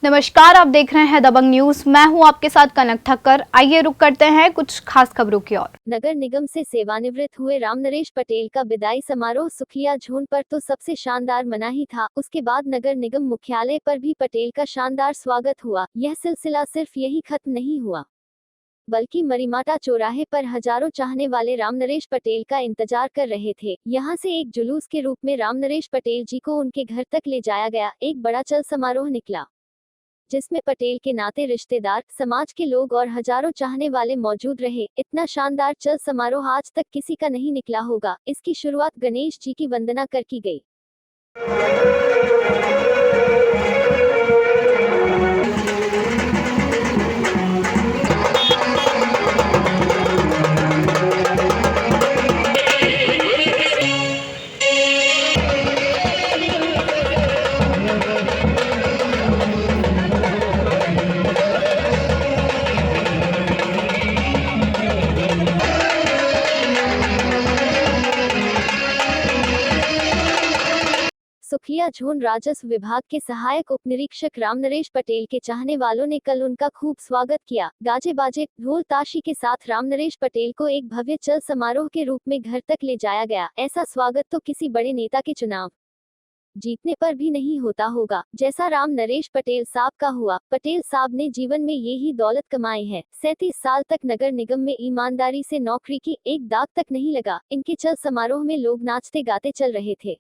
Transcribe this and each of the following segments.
नमस्कार, आप देख रहे हैं दबंग न्यूज। मैं हूं आपके साथ कनक ठक्कर। आइए रुक करते हैं कुछ खास खबरों की ओर। नगर निगम से सेवानिवृत्त हुए रामनरेश पटेल का विदाई समारोह सुखलिया झोन पर तो सबसे शानदार मना ही था। उसके बाद नगर निगम मुख्यालय पर भी पटेल का शानदार स्वागत हुआ। यह सिलसिला सिर्फ यही खत्म नहीं हुआ, बल्कि मरीमाटा चौराहे पर हजारों चाहने वाले रामनरेश पटेल का इंतजार कर रहे थे। यहां से एक जुलूस के रूप में रामनरेश पटेल जी को उनके घर तक ले जाया गया। एक बड़ा चल समारोह निकला, जिसमें पटेल के नाते रिश्तेदार, समाज के लोग और हजारों चाहने वाले मौजूद रहे। इतना शानदार चल समारोह आज तक किसी का नहीं निकला होगा। इसकी शुरुआत गणेश जी की वंदना कर की गई। सुखलिया झोन राजस्व विभाग के सहायक उपनिरीक्षक रामनरेश पटेल के चाहने वालों ने कल उनका खूब स्वागत किया। गाजे बाजे, ढोल ताशी के साथ रामनरेश पटेल को एक भव्य चल समारोह के रूप में घर तक ले जाया गया। ऐसा स्वागत तो किसी बड़े नेता के चुनाव जीतने पर भी नहीं होता होगा, जैसा राम नरेश पटेल साहब का हुआ। पटेल साहब ने जीवन में ये ही दौलत कमाई है। 37 साल तक नगर निगम में ईमानदारी से नौकरी की, एक दाग तक नहीं लगा। इनके चल समारोह में लोग नाचते गाते चल रहे थे।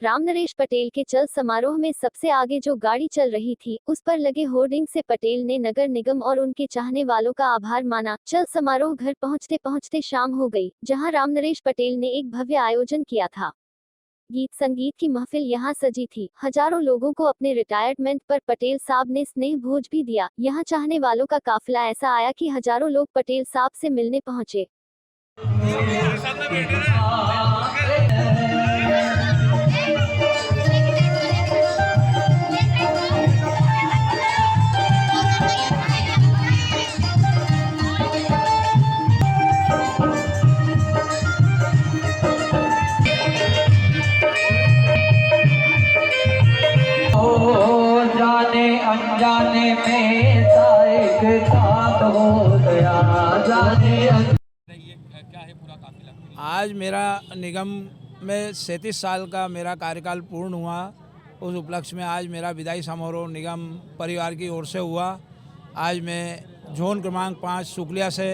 रामनरेश पटेल के चल समारोह में सबसे आगे जो गाड़ी चल रही थी, उस पर लगे होर्डिंग से पटेल ने नगर निगम और उनके चाहने वालों का आभार माना। चल समारोह घर पहुंचते पहुंचते शाम हो गई, जहां रामनरेश पटेल ने एक भव्य आयोजन किया था। गीत संगीत की महफिल यहां सजी थी। हजारों लोगों को अपने रिटायरमेंट पर पटेल साहब ने स्नेह भोज भी दिया। यहां चाहने वालों का काफिला ऐसा आया कि हजारों लोग पटेल साहब से मिलने पहुंचे। जाने अनजाने में एक साथ हो गया। आज मेरा निगम में 37 साल का मेरा कार्यकाल पूर्ण हुआ। उस उपलक्ष्य में आज मेरा विदाई समारोह निगम परिवार की ओर से हुआ। आज मैं जोन क्रमांक 5 सुखलिया से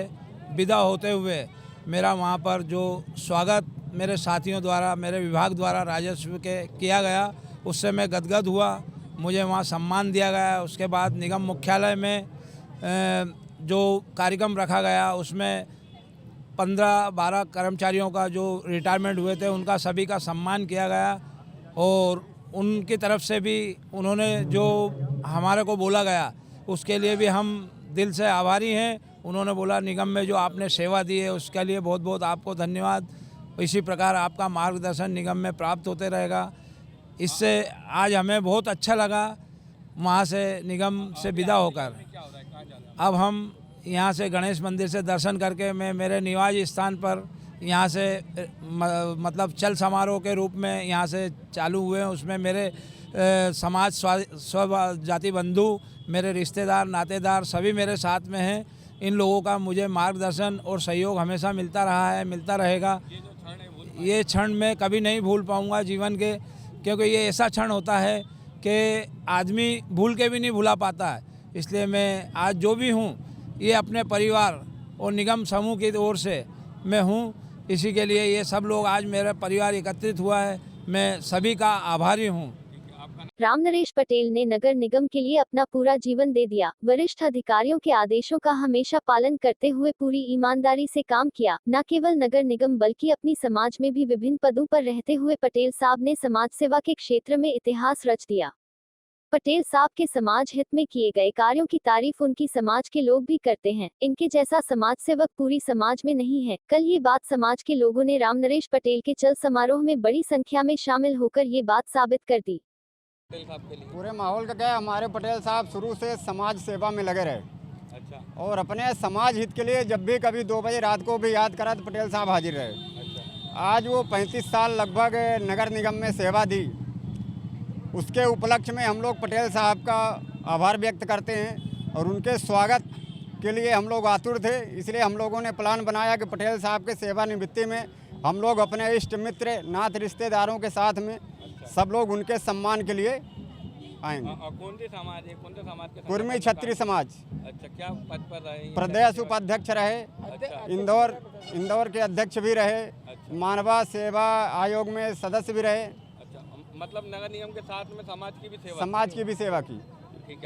विदा होते हुए मेरा वहाँ पर जो स्वागत मेरे साथियों द्वारा, मेरे विभाग द्वारा राजस्व के किया गया, उससे मैं गदगद हुआ। मुझे वहाँ सम्मान दिया गया। उसके बाद निगम मुख्यालय में जो कार्यक्रम रखा गया, उसमें 15-12 कर्मचारियों का जो रिटायरमेंट हुए थे, उनका सभी का सम्मान किया गया। और उनकी तरफ से भी उन्होंने जो हमारे को बोला गया, उसके लिए भी हम दिल से आभारी हैं। उन्होंने बोला निगम में जो आपने सेवा दी है उसके लिए बहुत बहुत आपको धन्यवाद। इसी प्रकार आपका मार्गदर्शन निगम में प्राप्त होते रहेगा। इससे आज हमें बहुत अच्छा लगा वहाँ से निगम से विदा होकर। अब हम यहाँ से गणेश मंदिर से दर्शन करके मैं मेरे निवास स्थान पर यहाँ से मतलब चल समारोह के रूप में यहाँ से चालू हुए। उसमें मेरे समाज स्व जाति बंधु, मेरे रिश्तेदार, नातेदार सभी मेरे साथ में हैं। इन लोगों का मुझे मार्गदर्शन और सहयोग हमेशा मिलता रहा है, मिलता रहेगा। ये क्षण मैं कभी नहीं भूल पाऊँगा जीवन के, क्योंकि ये ऐसा क्षण होता है कि आदमी भूल के भी नहीं भुला पाता है। इसलिए मैं आज जो भी हूँ, ये अपने परिवार और निगम समूह की ओर से मैं हूँ। इसी के लिए ये सब लोग आज मेरा परिवार एकत्रित हुआ है। मैं सभी का आभारी हूँ। रामनरेश पटेल ने नगर निगम के लिए अपना पूरा जीवन दे दिया। वरिष्ठ अधिकारियों के आदेशों का हमेशा पालन करते हुए पूरी ईमानदारी से काम किया। न केवल नगर निगम बल्कि अपनी समाज में भी विभिन्न पदों पर रहते हुए पटेल साहब ने समाज सेवा के क्षेत्र में इतिहास रच दिया। पटेल साहब के समाज हित में किए गए कार्यों की तारीफ उनकी समाज के लोग भी करते हैं। इनके जैसा समाज सेवक पूरी समाज में नहीं है। कल ये बात समाज के लोगों ने राम नरेश पटेल के चल समारोह में बड़ी संख्या में शामिल होकर ये बात साबित कर दी। पूरे माहौल का क्या है, हमारे पटेल साहब शुरू से समाज सेवा में लगे रहे। अच्छा। और अपने समाज हित के लिए जब भी कभी 2 बजे रात को भी याद करा तो पटेल साहब हाजिर रहे। अच्छा। आज वो 35 साल लगभग नगर निगम में सेवा दी, उसके उपलक्ष्य में हम लोग पटेल साहब का आभार व्यक्त करते हैं और उनके स्वागत के लिए हम लोग आतुर थे। इसलिए हम लोगों ने प्लान बनाया कि पटेल साहब के सेवानिवृत्ति में हम लोग अपने इष्ट मित्र नात रिश्तेदारों के साथ में सब लोग उनके सम्मान के लिए आएंगे। कौन से समाज है, कौन से समाज के? कुर्मी क्षत्रिय समाज। अच्छा, क्या पद पर रहे? प्रदेश उपाध्यक्ष रहे। अच्छा। इंदौर के अध्यक्ष भी रहे। अच्छा। मानवा सेवा आयोग में सदस्य भी रहे। अच्छा, मतलब नगर निगम के साथ में समाज की भी सेवा की।